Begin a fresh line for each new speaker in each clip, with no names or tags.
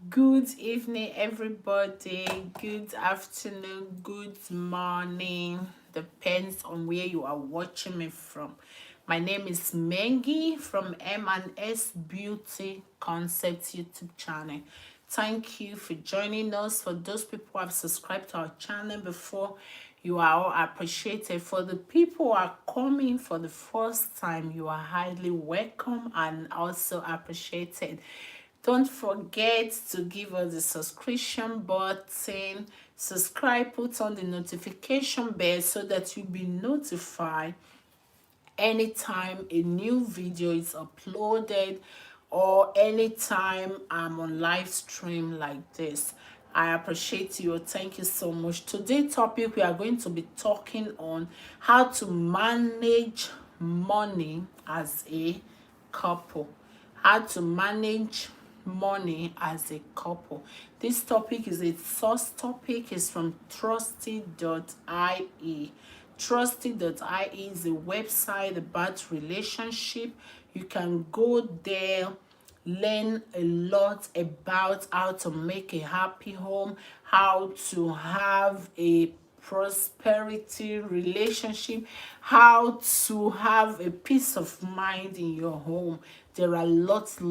Good evening, everybody. Good afternoon, good morning. Depends on where you are watching me from. My name is Mengi from M&S Beauty Concepts YouTube channel. Thank you for joining us. For those people who have subscribed to our channel before, you are all appreciated. For the people who are coming for the first time, you are highly welcome and also appreciated. Don't forget to give us the subscription button, subscribe, put on the notification bell so that you'll be notified anytime a new video is uploaded or anytime I'm on live stream like this. I appreciate you. Thank you so much. Today's topic, we are going to be talking on how to manage money as a couple. How to manage money as a couple. This topic is a source topic, is from trusty.ie. Trusty.ie is a website about relationship. You can go there, learn a lot about how to make a happy home, how to have a prosperity relationship, how to have a peace of mind in your home. There are lots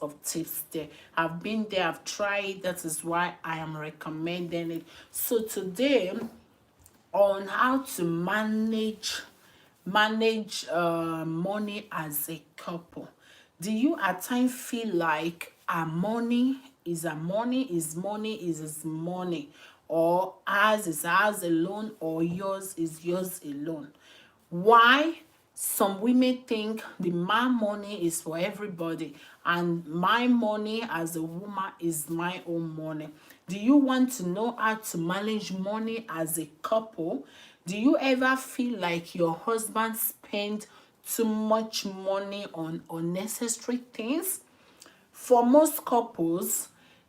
of tips there. I've been there, I've tried. That is why I am recommending it. So today, on how to manage money as a couple. Do you at times feel like our money is our money, is money is his money, or ours is ours alone, or yours is yours alone? Why? Some women think the man money is for everybody and my money as a woman is my own money. Do you want to know how to manage money as a couple? Do you ever feel like your husband spent too much money on unnecessary things? For most couples,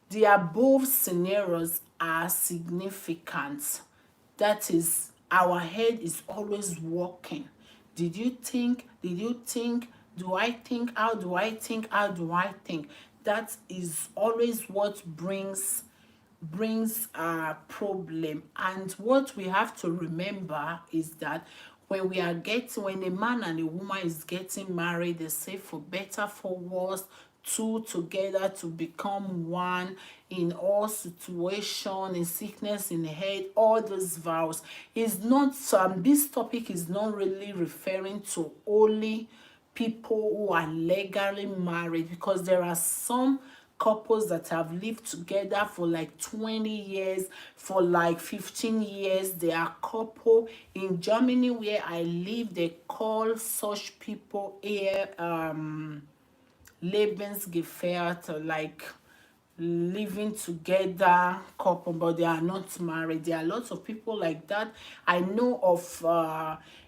the above scenarios are significant. That is, our head is always working. Did you think? Did you think? Do I think? How do I think? How do I think? That is always what brings a problem. And what we have to remember is that when a man and a woman is getting married, they say for better, for worse, two together to become one in all situation, in sickness, in health, all those vows is not. This topic is not really referring to only people who are legally married, because there are some couples that have lived together for like 20 years, for like 15 years. They are couple. In Germany where I live, they call such people here Lebensgefährte, like living together couple, but they are not married. There are lots of people like that. I know of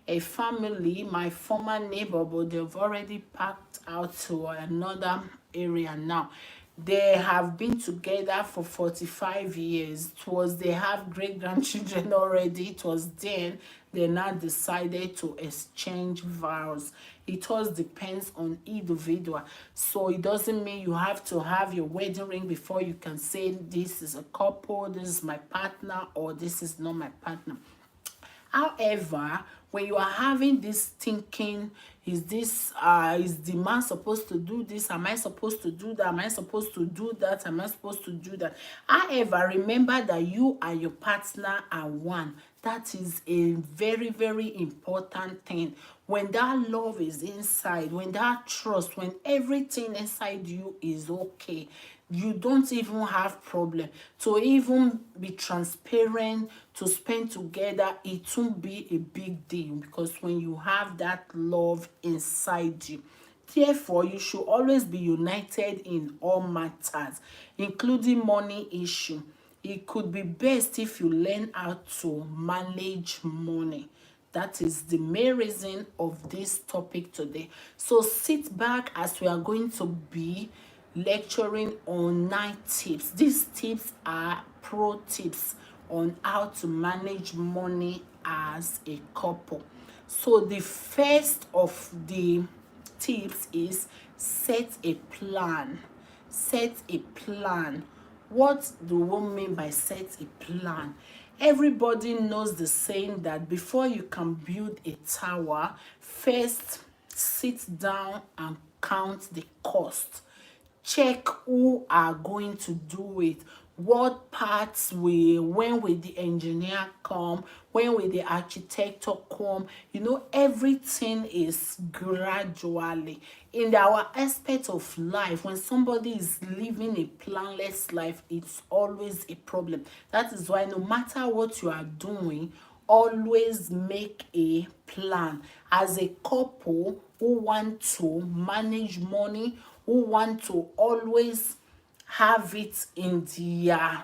a family, my former neighbor, but they've already packed out to another area now. They have been together for 45 years. It was, they have great grandchildren already. It was then they now decided to exchange vows. It all depends on individual. So it doesn't mean you have to have your wedding ring before you can say this is a couple, this is my partner, or this is not my partner. However, when you are having this thinking, is the man supposed to do this? Am I supposed to do that? Am I supposed to do that? Am I supposed to do that? However, remember that you and your partner are one. That is a very important thing. When that love is inside, when that trust, when everything inside you is okay, you don't even have problem to even be transparent, to spend together. It won't be a big deal, because when you have that love inside you, therefore you should always be united in all matters, including money issue. It could be best if you learn how to manage money. That is the main reason of this topic today. So sit back as we are going to be lecturing on 9 tips. These tips are pro tips on how to manage money as a couple. So the first of the tips is set a plan. Set a plan What do we mean by set a plan? Everybody knows the saying that before you can build a tower, first sit down and count the cost. Check who are going to do it, what parts will, when will the engineer come, when will the architect come. You know, everything is gradually in our aspect of life. When somebody is living a planless life, it's always a problem. That is why no matter what you are doing, always make a plan. As a couple who want to manage money, who want to always have it in their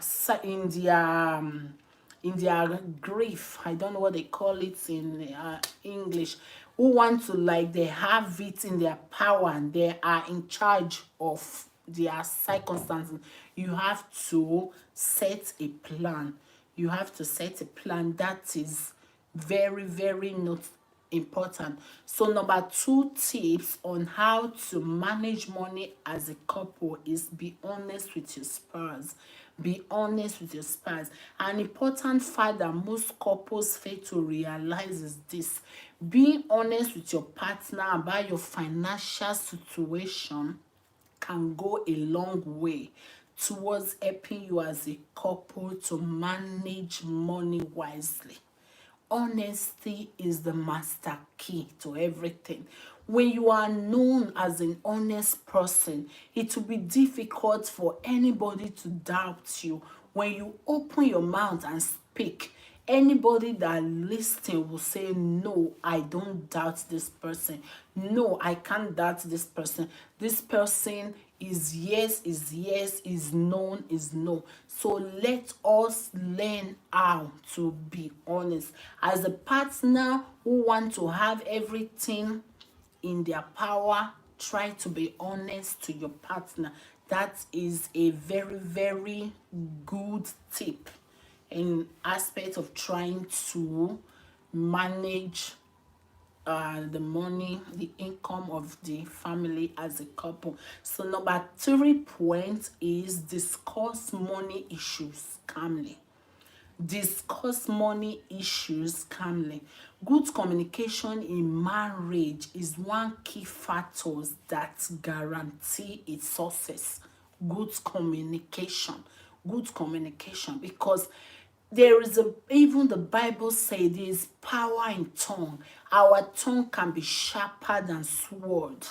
grief, I don't know what they call it in English, who want to, like, they have it in their power and they are in charge of their circumstances. You have to set a plan. You have to set a plan. That is very, very not important. So number 2 tips on how to manage money as a couple is be honest with your spouse. Be honest with your spouse. An important fact that most couples fail to realize is this: being honest with your partner about your financial situation can go a long way towards helping you as a couple to manage money wisely. Honesty is the master key to everything. When you are known as an honest person, it will be difficult for anybody to doubt you. When you open your mouth and speak, anybody that listens will say, no, I don't doubt this person. No, I can't doubt this person. This person is yes, is known, is no. So let us learn how to be honest. As a partner who want to have everything in their power, try to be honest to your partner. That is a very, very good tip in aspect of trying to manage the money, the income of the family as a couple. So number 3 point is discuss money issues calmly. Discuss money issues calmly. Good communication in marriage is one key factor that guarantee its success. Good communication. Good communication, because there is even the Bible say there is power in tongue. Our tongue can be sharper than sword.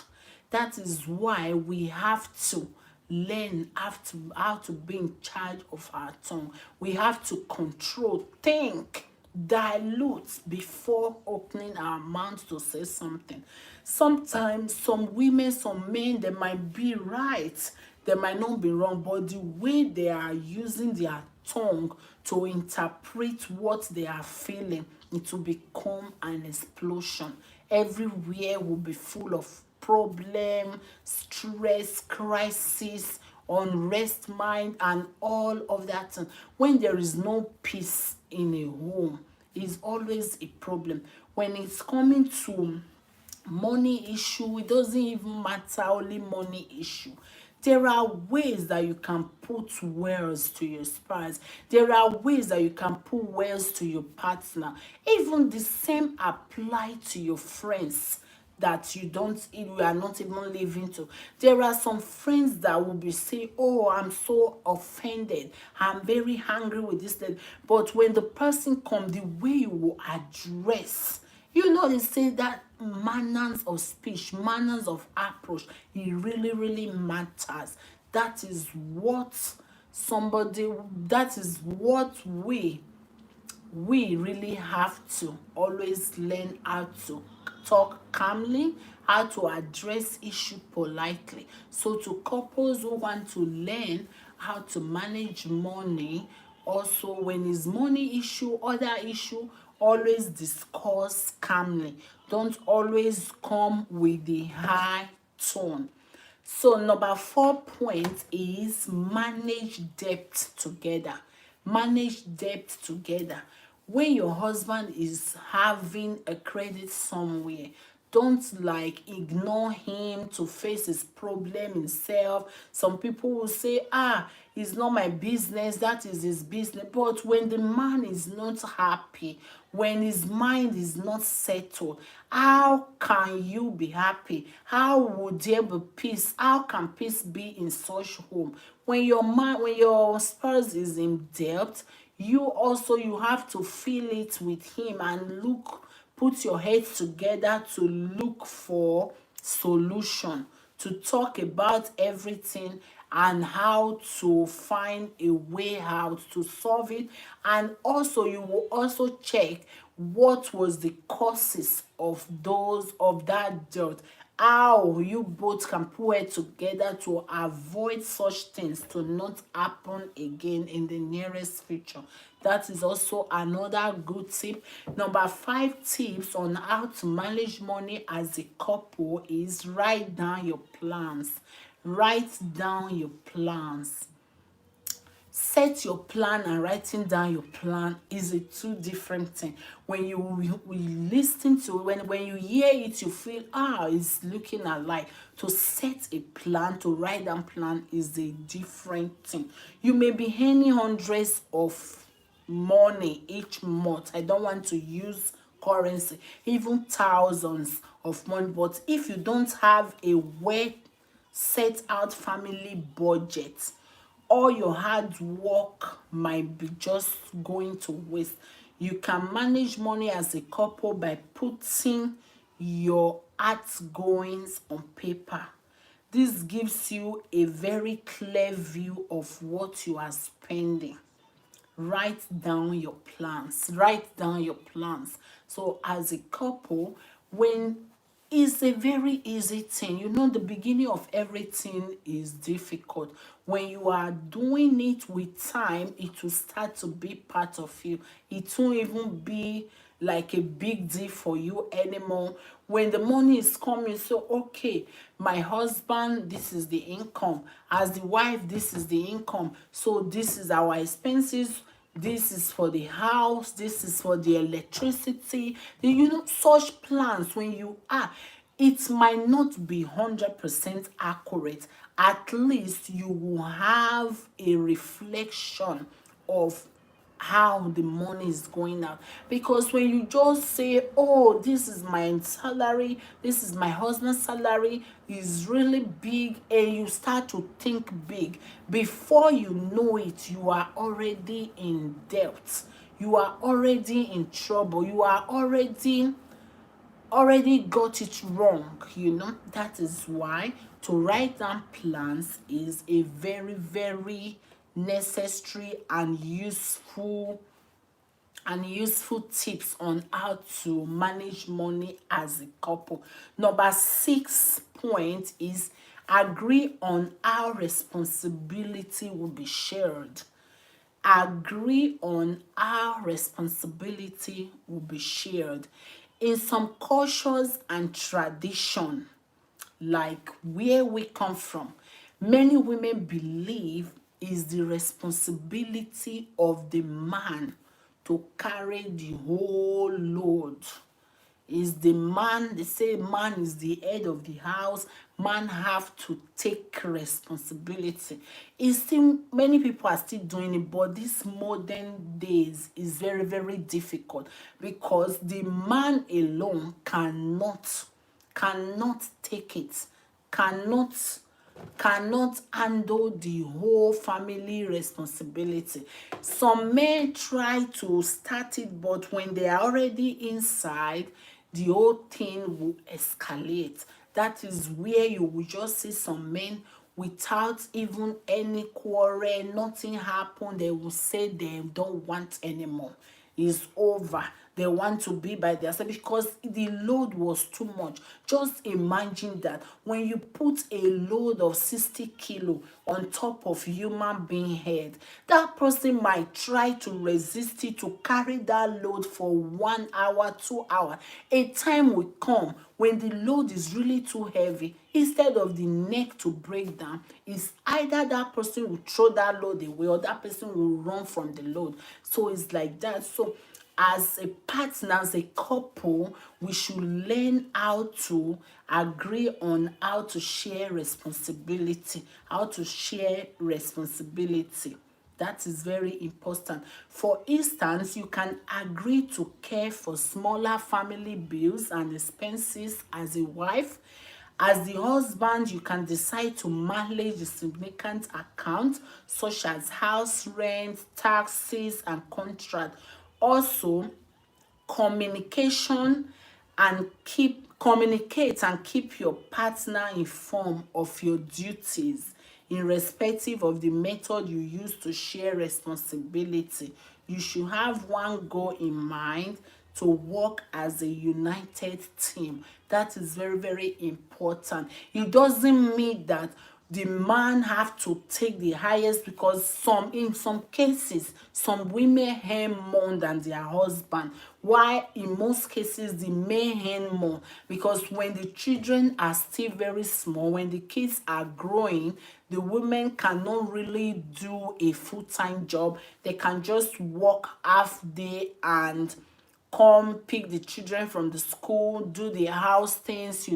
That is why we have to learn how to be in charge of our tongue. We have to control, think, dilute before opening our mouth to say something. Sometimes some women, some men, they might be right, they might not be wrong, but the way they are using their tongue to interpret what they are feeling, it will become an explosion. Everywhere will be full of problem, stress, crisis, unrest mind, and all of that. When there is no peace in a home, is always a problem. When it's coming to money issue, it doesn't even matter only money issue. There are ways that you can put words to your spouse. There are ways that you can put words to your partner. Even the same apply to your friends that you are not even living to. There are some friends that will be saying, oh, I'm so offended, I'm very angry with this thing. But when the person comes, the way you will address, you know, they say that manners of speech, manners of approach, it really, really matters. That is what we really have to always learn how to talk calmly, how to address issue politely. So to couples who want to learn how to manage money, also when it's money issue, other issue, always discuss calmly. Don't always come with the high tone. So number 4 point is manage debt together. Manage debt together. When your husband is having a credit somewhere, Don't like ignore him to face his problem himself. Some people will say, ah, it's not my business, that is his business. But when the man is not happy, when his mind is not settled, how can you be happy? How would there be peace? How can peace be in such home? When your man, when your spouse is in debt, you have to feel it with him and put your heads together to look for solution, to talk about everything and how to find a way out to solve it. And also you will also check what was the causes of that debt, how you both can put it together to avoid such things to not happen again in the nearest future. That is also another good tip. Number 5 tips on how to manage money as a couple is write down your plans. Write down your plans. Set your plan and writing down your plan is a two different thing. When you listen to when you hear it, you feel it's looking alike. To set a plan, to write down plan is a different thing. You may be earning hundreds of money each month. I don't want to use currency, even thousands of money, but if you don't have a well set out family budget, all your hard work might be just going to waste. You can manage money as a couple by putting your outgoings on paper. This gives you a very clear view of what you are spending. Write down your plans. Write down your plans. So as a couple, when it's a very easy thing, the beginning of everything is difficult. When you are doing it with time, it will start to be part of you. It won't even be like a big deal for you anymore. When the money is coming, so okay, my husband, this is the income. As the wife, this is the income. So this is our expenses. This is for the house. This is for the electricity. Such plans, when you are, it might not be 100% accurate. At least you will have a reflection of how the money is going out. Because when you just say, oh, this is my salary, this is my husband's salary, is really big, and you start to think big, before you know it, you are already in debt, you are already in trouble, you are already got it wrong. That is why to write down plans is a very, very necessary and useful tips on how to manage money as a couple. Number 6 point is agree on how responsibility will be shared. Agree on how responsibility will be shared. In some cultures and tradition, like where we come from, many women believe is the responsibility of the man to carry the whole load. Is the man, they say man is the head of the house, man have to take responsibility. It's still, many people are still doing it, but this modern days is very, very difficult, because the man alone cannot take it, cannot handle the whole family responsibility. Some men try to start it, but when they are already inside, the whole thing will escalate. That is where you will just see some men, without even any quarrel, nothing happen, they will say they don't want anymore. It's over. They want to be by themselves because the load was too much. Just imagine that when you put a load of 60 kilo on top of human being head, that person might try to resist it, to carry that load for 1 hour, 2 hours. A time will come when the load is really too heavy. Instead of the neck to break down, it's either that person will throw that load away or that person will run from the load. So it's like that. So as a partner, as a couple, we should learn how to agree on how to share responsibility, That is very important. For instance, you can agree to care for smaller family bills and expenses as a wife. As the husband, you can decide to manage the significant accounts such as house rent, taxes, and contract. Also, communication communicate and keep your partner informed of your duties irrespective of the method you use to share responsibility. You should have one goal in mind, to work as a united team. That is very, very important. It doesn't mean that the man have to take the highest, because in some cases some women earn more than their husband, while in most cases the men earn more, because when the children are still very small, when the kids are growing, the women cannot really do a full-time job. They can just work half day and come pick the children from the school, do the house things.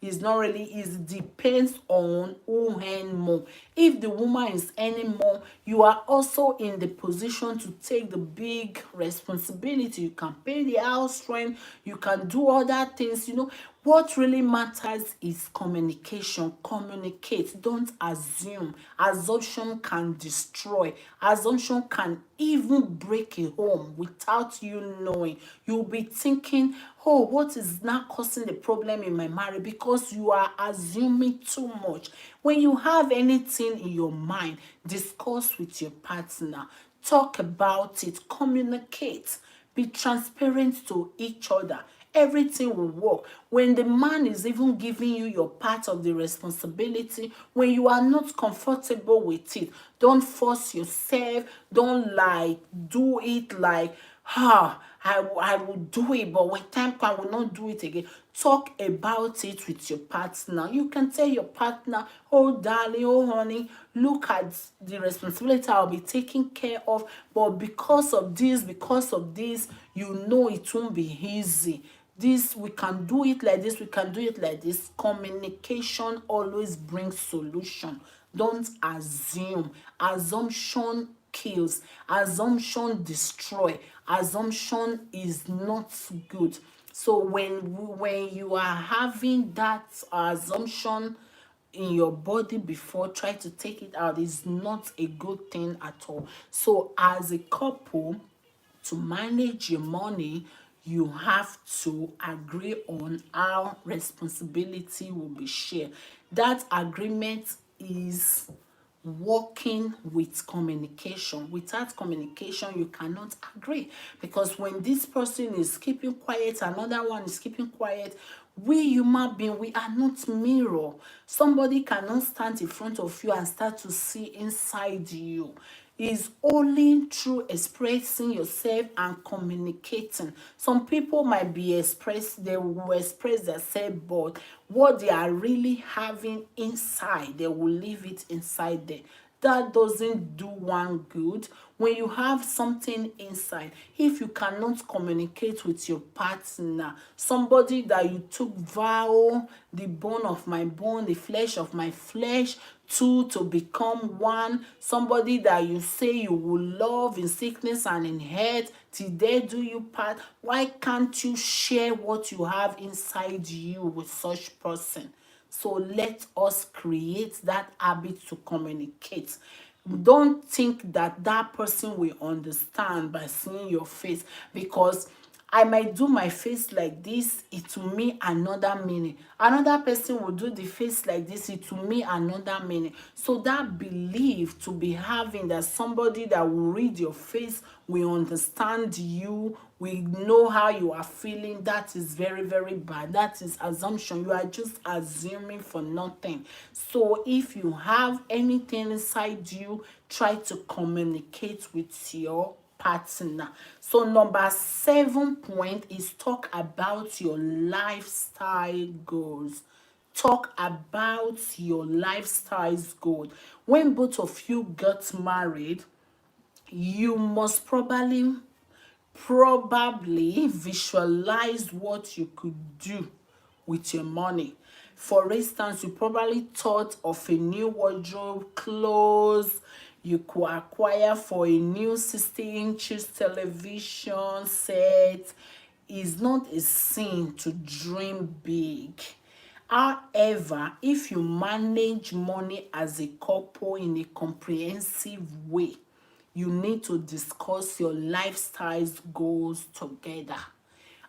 It's not really easy. It depends on who earn more. If the woman is earning more, you are also in the position to take the big responsibility. You can pay the house rent, you can do other things. What really matters is communication. Communicate. Don't assume. Assumption can destroy. Assumption can even break a home without you knowing. You'll be thinking, oh, what is now causing the problem in my marriage? Because you are assuming too much. When you have anything in your mind, discuss with your partner. Talk about it. Communicate. Be transparent to each other. Everything will work. When the man is even giving you your part of the responsibility, when you are not comfortable with it, don't force yourself. Don't do it like, I will do it, but when time comes, I will not do it again. Talk about it with your partner. You can tell your partner, oh darling, oh honey, look at the responsibility I'll be taking care of, but because of this, it won't be easy. We can do it like this, we can do it like this. Communication always brings solution. Don't assume. Assumption kills. Assumption destroy. Assumption is not good. So when you are having that assumption in your body before, try to take it out. Is not a good thing at all. So as a couple, to manage your money, you have to agree on how responsibility will be shared. That agreement is working with communication. Without communication, you cannot agree, because when this person is keeping quiet, another one is keeping quiet. We human being, we are not mirror. Somebody cannot stand in front of you and start to see inside you. Is only through expressing yourself and communicating. Some people might they will express themselves, but what they are really having inside, they will leave it inside there. That doesn't do one good. When you have something inside, if you cannot communicate with your partner, somebody that you took vow, the bone of my bone, the flesh of my flesh, two to become one, somebody that you say you will love in sickness and in health till they do you part, why can't you share what you have inside you with such person? So let us create that habit to communicate. Don't think that that person will understand by seeing your face, because I might do my face like this, it will mean another meaning. Another person will do the face like this, it will mean another meaning. So that belief to be having that somebody that will read your face will understand you, we know how you are feeling, that is very, very bad. That is assumption. You are just assuming for nothing. So if you have anything inside you, try to communicate with your partner. So number 7 point is talk about your lifestyle goals. Talk about your lifestyle goals. When both of you got married, you must probably Probably visualize what you could do with your money. For instance, you probably thought of a new wardrobe, clothes you could acquire for a new 60 inches television set. Is not a sin to dream big. However, if you manage money as a couple in a comprehensive way, you need to discuss your lifestyles goals together.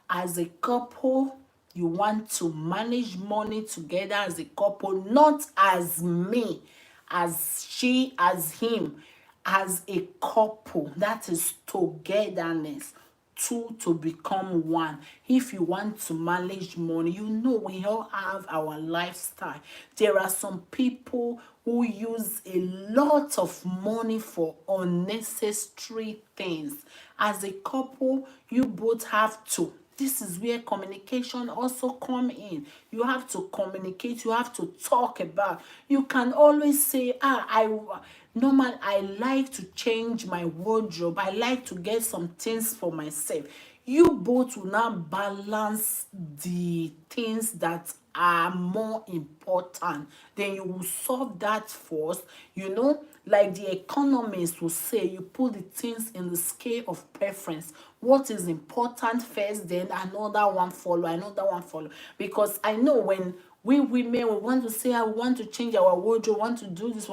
As a couple, you want to manage money together as a couple, not as me, as she, as him, as a couple. That is togetherness. Two to become one. If you want to manage money, you know we all have our lifestyle. There are some people who use a lot of money for unnecessary things. As a couple, you both have to. This is where communication also come in. You have to communicate, you have to talk about. You can always say, I like to change my wardrobe. I like to get some things for myself. You both will now balance the things that are more important. Then you will solve that first. Like the economists will say, you put the things in the scale of preference. What is important first, then another one follow. Because I know when we women we want to say, I want to change our wardrobe, want to do this,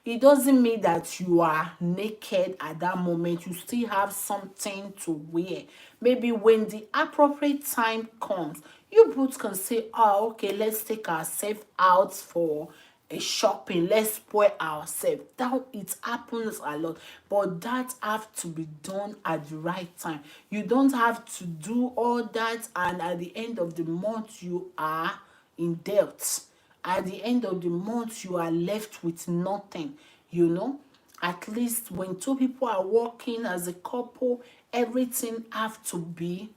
it doesn't mean that you are naked at that moment. You still have something to wear. Maybe when the appropriate time comes, you both can say, okay, let's take ourselves out for a shopping, let's spoil ourselves. That it happens a lot, but that have to be done at the right time. You don't have to do all that and at the end of the month you are in debt. At the end of the month you are left with nothing. At least when two people are working as a couple, everything have to be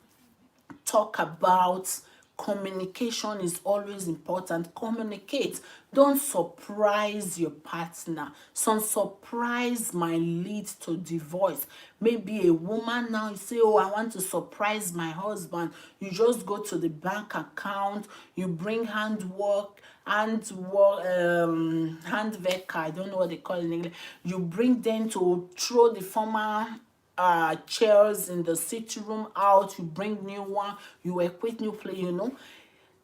talk about. Communication is always important. Communicate. Don't surprise your partner. Some surprise might lead to divorce. Maybe a woman now, you say, I want to surprise my husband. You just go to the bank account, you bring handwork, handwerker, I don't know what they call it in English. You bring them to throw the former chairs in the sitting room out, you bring new one, you equip new play.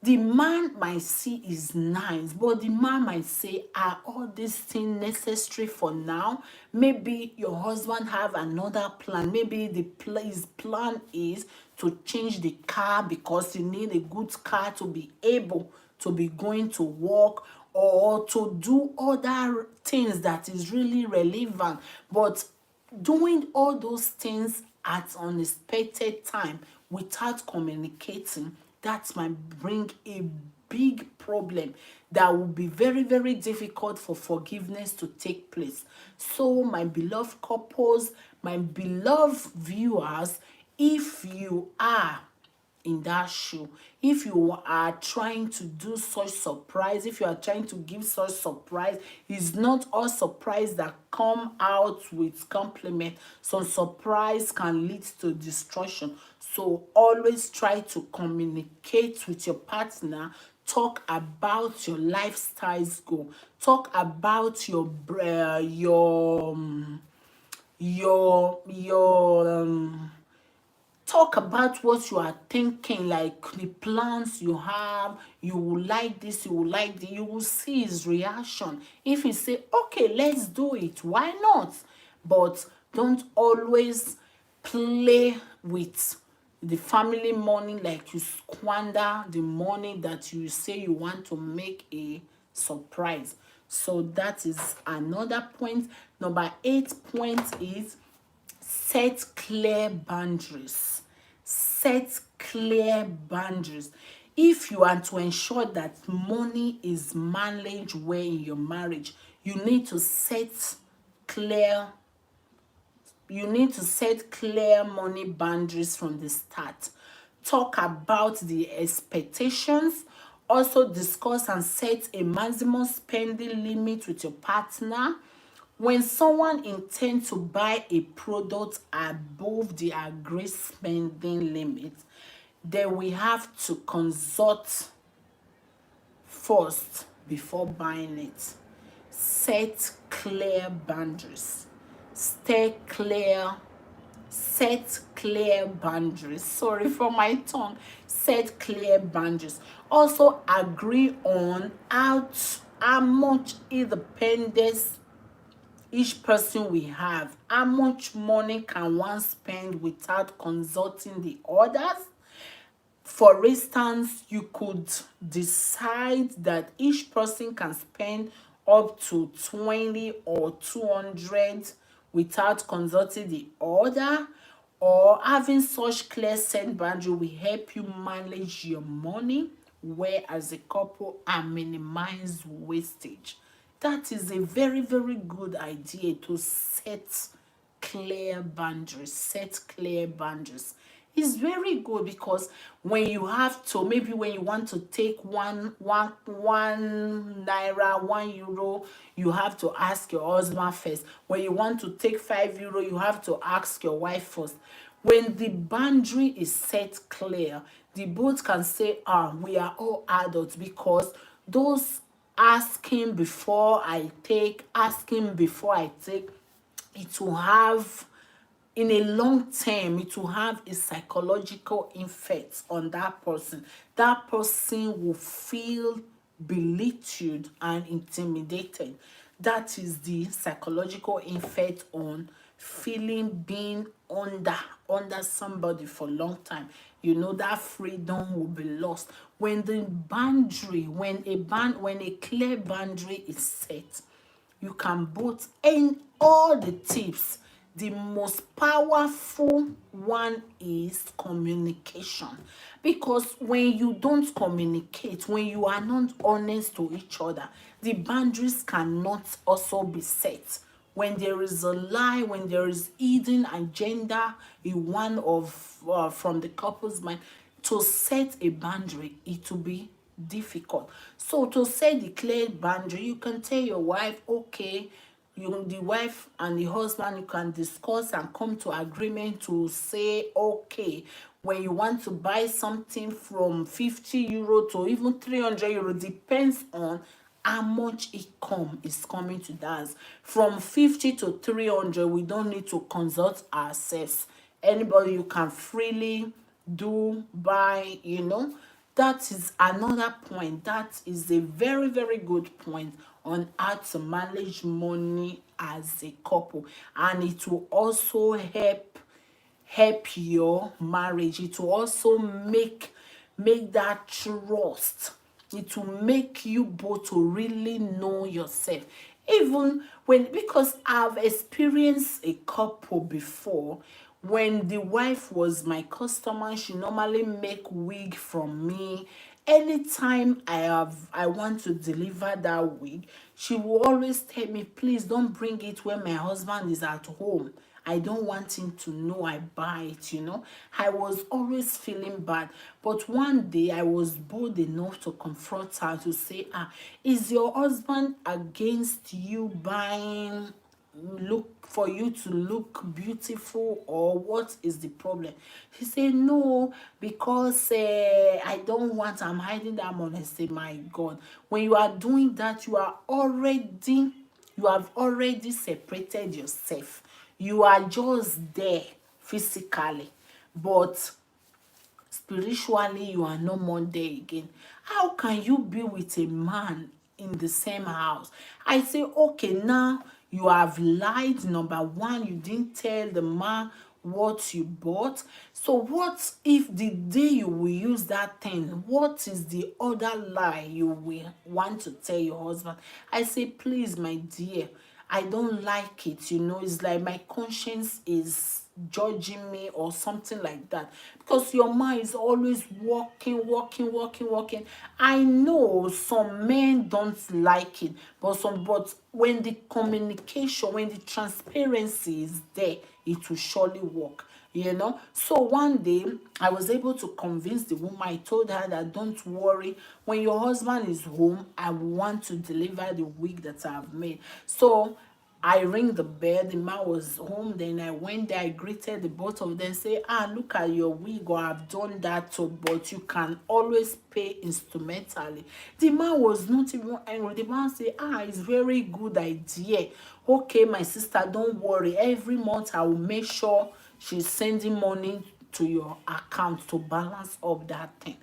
The man might see is nice, but the man might say, are all these things necessary for now? Maybe your husband have another plan. Maybe his plan is to change the car because you need a good car to be able to be going to work or to do other things that is really relevant. But doing all those things at unexpected time without communicating, that might bring a big problem that will be very, very difficult for forgiveness to take place. So my beloved couples, my beloved viewers, if you are in that shoe, if you are trying to do such surprise, if you are trying to give such surprise, it's not all surprise that come out with compliment. Some surprise can lead to destruction. So always try to communicate with your partner. Talk about your lifestyles goal. Talk about your talk about what you are thinking, like the plans you have. You will like this, you will like this. You will see his reaction. If he say, okay, let's do it, why not? But don't always play with the family money, like you squander the money that you say you want to make a surprise. So that is another point. Number 8 point is set clear boundaries. Set clear boundaries. If you are to ensure that money is managed well in your marriage, you need to set clear money boundaries from the start. Talk about the expectations. Also discuss and set a maximum spending limit with your partner. When someone intends to buy a product above the agreed spending limit, then we have to consult first before buying it. Set clear boundaries. Stay clear. Set clear boundaries. Sorry for my tongue. Set clear boundaries. Also agree on how much independence each person we have. How much money can one spend without consulting the others? For instance, you could decide that each person can spend up to 20 or 200 without consulting the other, or having such clear set boundary will help you manage your money well as a couple and minimize wastage. That is a very, very good idea, to set clear boundaries. Set clear boundaries. It's very good, because when you have to, maybe when you want to take one naira, €1, you have to ask your husband first. When you want to take €5, you have to ask your wife first. When the boundary is set clear, the both can say, we are all adults, because those asking before I take, it will have, in a long term, it will have a psychological effect on that person. That person will feel belittled and intimidated. That is the psychological effect on feeling being under somebody for a long time. You know, that freedom will be lost when the boundary, when a clear boundary is set. You can both end all the tips. The most powerful one is communication, because when you don't communicate, when you are not honest to each other, the boundaries cannot also be set. When there is a lie, when there is hidden agenda in one of from the couple's mind, to set a boundary, it will be difficult. So to set the clear boundary, you can tell your wife, okay, the wife and the husband, you can discuss and come to agreement to say, okay, when you want to buy something from €50 to even €300, depends on how much income is coming to us. From 50 to 300, we don't need to consult ourselves. Anybody, you can freely do buy, that is another point. That is a very, very good point on how to manage money as a couple, and it will also help your marriage. It will also make that trust. It will make you both to really know yourself. Even when, because I've experienced a couple before, when the wife was my customer, she normally make wig from me. Anytime I want to deliver that wig, she will always tell me, please don't bring it when my husband is at home. I don't want him to know I buy it. I was always feeling bad. But one day I was bold enough to confront her, to say, is your husband against you buying, look for you to look beautiful, or what is the problem? She said, no, because I don't want, I'm hiding that money. I say, my God, when you are doing that, you have already separated yourself. You are just there physically, but spiritually you are no more there again. How can you be with a man in the same house? I say, okay, now you have lied. Number one, you didn't tell the man what you bought. So what if the day you will use that thing, what is the other lie you will want to tell your husband? I say, please, my dear, I don't like it. It's like my conscience is judging me or something like that, because your mind is always working. I know some men don't like it, but when the communication, when the transparency is there, it will surely work. So one day I was able to convince the woman. I told her that, don't worry, when your husband is home, I want to deliver the wig that I've made. So I ring the bell, the man was home, then I went there, I greeted the both of them, say, look at your wig, or I've done that too, but you can always pay instrumentally. The man was not even angry. The man say, it's very good idea. Okay, my sister, don't worry. Every month I will make sure she's sending money to your account to balance up that thing.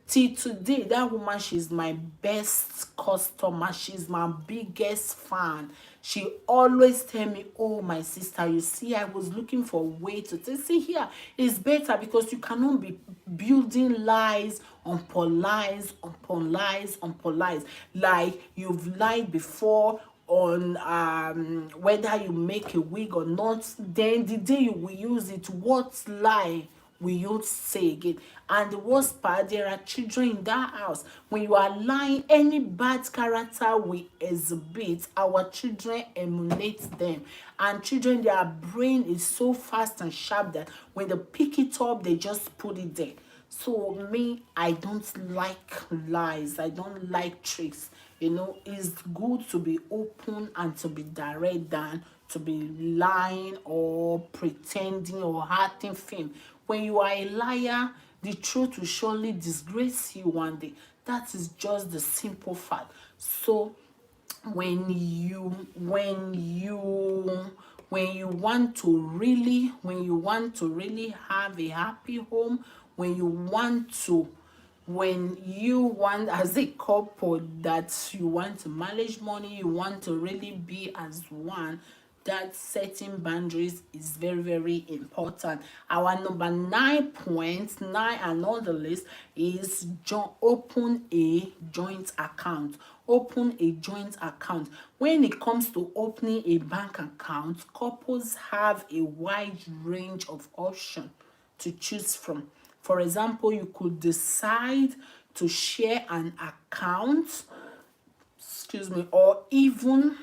Till today, that woman, she's my best customer, she's my biggest fan. She always tell me, oh, my sister, you see, I was looking for a way to see here. It's better because you cannot be building lies upon lies upon lies upon lies. Like, you've lied before on whether you make a wig or not. Then the day you will use it, what lie will you say again? And the worst part, there are children in that house. When you are lying, any bad character we exhibit, our children emulate them. And children, their brain is so fast and sharp that when they pick it up, they just put it there. So me, I don't like lies, I don't like tricks. It's good to be open and to be direct than to be lying or pretending or acting film. When you are a liar, the truth will surely disgrace you one day. That is just the simple fact. So when you want to really have a happy home, when you want as a couple that you want to manage money, you want to really be as one, that setting boundaries is very, very important. Our number 9.9 and on the list is open a joint account. Open a joint account. When it comes to opening a bank account, couples have a wide range of options to choose from. For example, you could decide to share an account, or even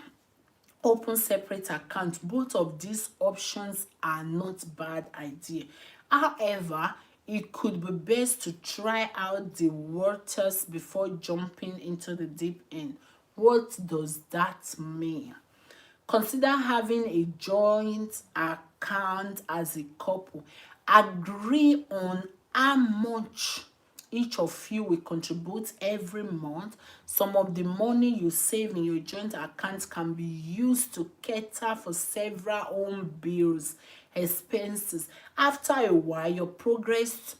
open separate accounts. Both of these options are not bad idea. However, it could be best to try out the waters before jumping into the deep end. What does that mean? Consider having a joint account as a couple. Agree on how much each of you will contribute every month. Some of the money you save in your joint account can be used to cater for several home bills, expenses. After a while, you progress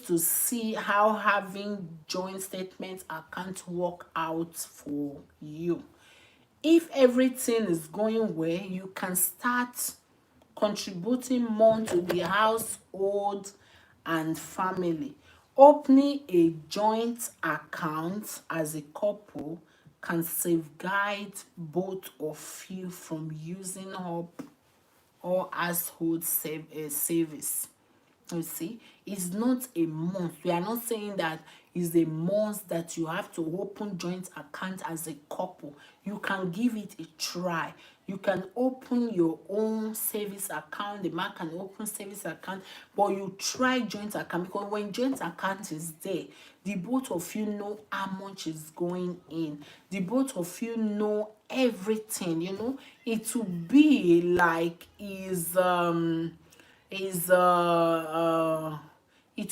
to see how having joint statement account work out for you. If everything is going well, you can start contributing more to the household and family. Opening a joint account as a couple can safeguard both of you from using up all household savings. You see, it's not a must. We are not saying that it's a must that you have to open joint account as a couple. You can give it a try. You can open your own savings account. The man can open savings account, but you try joint account, because when joint account is there, the both of you know how much is going in. The both of you know everything. It will be like it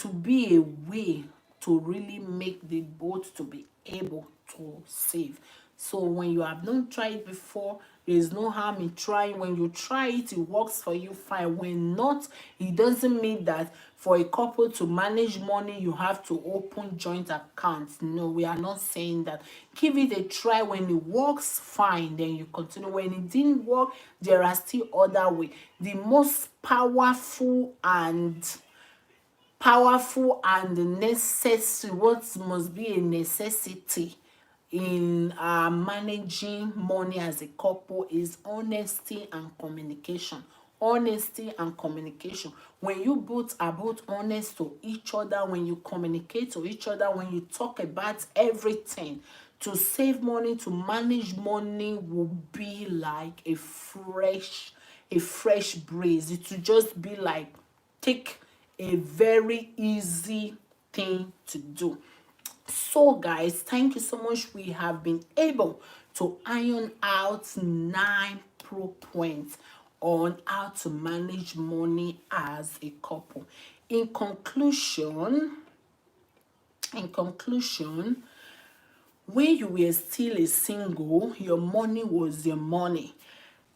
will be a way to really make the both to be able to save. So when you have not tried it before, there is no harm in trying. When you try it, it works for you, fine. When not, it doesn't mean that for a couple to manage money, you have to open joint accounts. No, we are not saying that. Give it a try. When it works, fine, then you continue. When it didn't work, there are still other ways. The most powerful and necessary, what must be a necessity in managing money as a couple, is honesty and communication. Honesty and communication. When you both are both honest to each other, when you communicate to each other, when you talk about everything, to save money, to manage money will be like a fresh breeze. It will just be like take a very easy thing to do. So guys, thank you so much. We have been able to iron out 9 pro points on how to manage money as a couple. In conclusion, when you were still a single, your money was your money.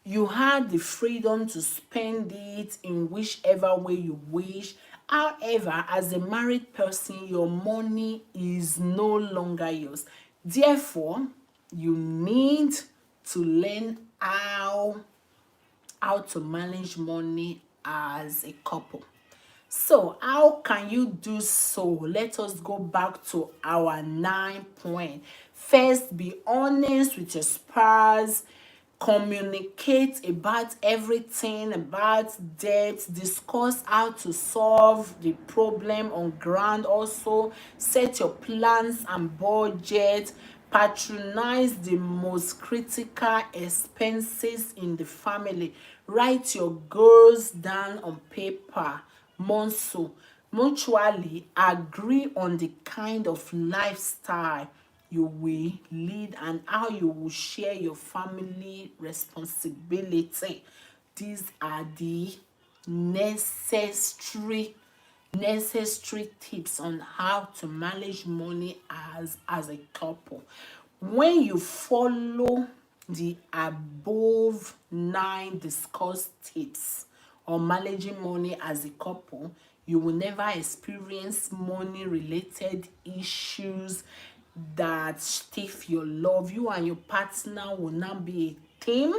You had the freedom to spend it in whichever way you wish. However, as a married person, your money is no longer yours. Therefore, you need to learn how to manage money as a couple. So how can you do so? Let us go back to our 9 point. First, be honest with your spouse. Communicate about everything, about debt. Discuss how to solve the problem on ground. Also, set your plans and budget. Patronize the most critical expenses in the family. Write your goals down on paper. Mutually agree on the kind of lifestyle you will lead and how you will share your family responsibility. These are the necessary tips on how to manage money as a couple. When you follow the above 9 discussed tips on managing money as a couple, you will never experience money related issues that stiff your love. You and your partner will not be a team.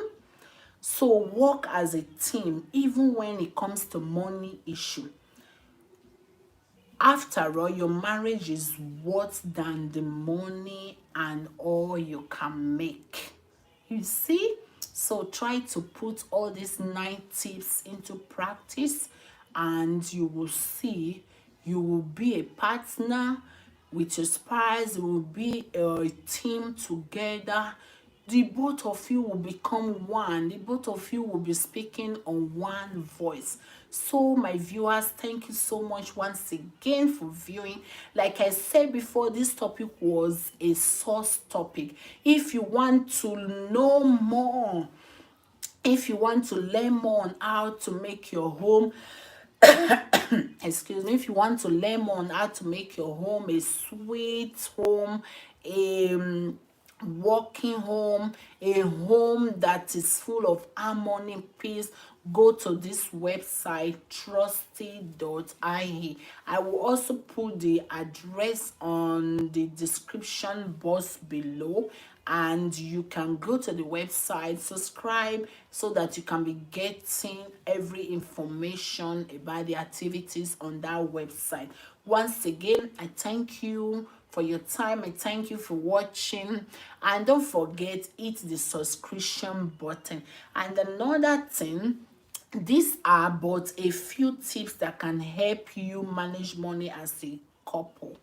So work as a team even when it comes to money issue. After all, your marriage is worth than the money and all you can make. You see? So try to put all these 9 tips into practice and you will see you will be a partner with your spouse. You will be a team together. The both of you will become one. The both of you will be speaking on one voice. So my viewers, thank you so much once again for viewing. Like I said before, this topic was a source topic. If you want to know more, if you want to learn more on how to make your home excuse me, if you want to learn more on how to make your home a sweet home, a working home, a home that is full of harmony, peace, go to this website trusty.ie. I will also put the address on the description box below, and you can go to the website, subscribe, so that you can be getting every information about the activities on that website. Once again, I thank you for your time. I thank you for watching, and don't forget, hit the subscription button. And another thing, these are but a few tips that can help you manage money as a couple.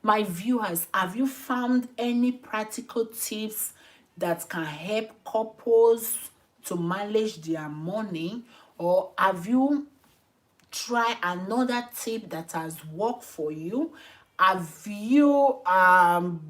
My viewers, have you found any practical tips that can help couples to manage their money, or have you try another tip that has worked for you? Have you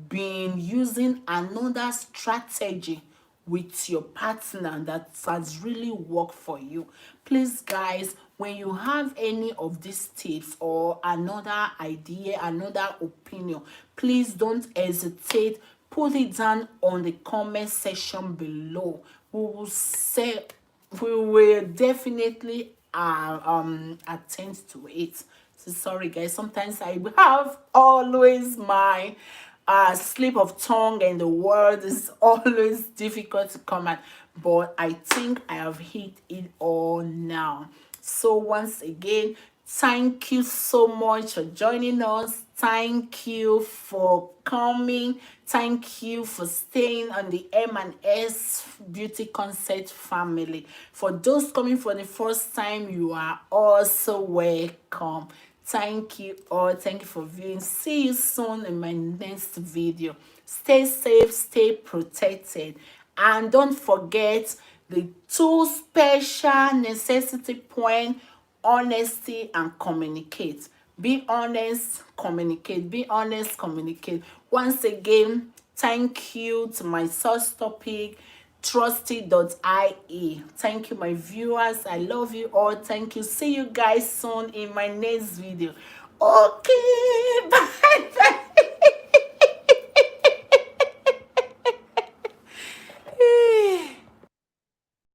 been using another strategy with your partner that has really worked for you? Please guys, when you have any of these tips or another idea, another opinion, please don't hesitate, put it down on the comment section below. We will definitely attend to it. So sorry guys, sometimes I have always my slip of tongue and the word is always difficult to come at, but I think I have hit it all now. So once again, thank you so much for joining us. Thank you for coming. Thank you for staying on the M&S Beauty Concept family. For those coming for the first time, you are also welcome. Thank you all. Thank you for viewing. See you soon in my next video. Stay safe, stay protected, and don't forget the 2 special necessity point: honesty and communicate. Be honest, communicate. Be honest, communicate. Once again, Thank you to my source topic, trusty.ie. Thank you, my viewers. I love you all. Thank you. See you guys soon in my next video. Okay, bye bye.